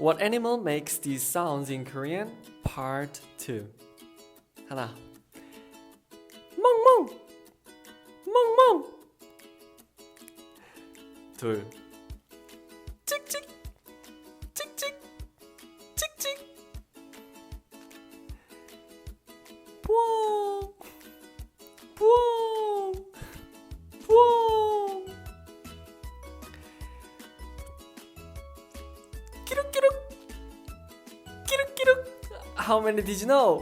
What animal makes these sounds in Korean? Part 2. 하나. 멍멍. 멍멍. 둘. 찍찍. 찍찍. 찍찍. 부엉. 부엉. 부엉. 끼룩끼룩. 끼룩끼룩. How many did you know?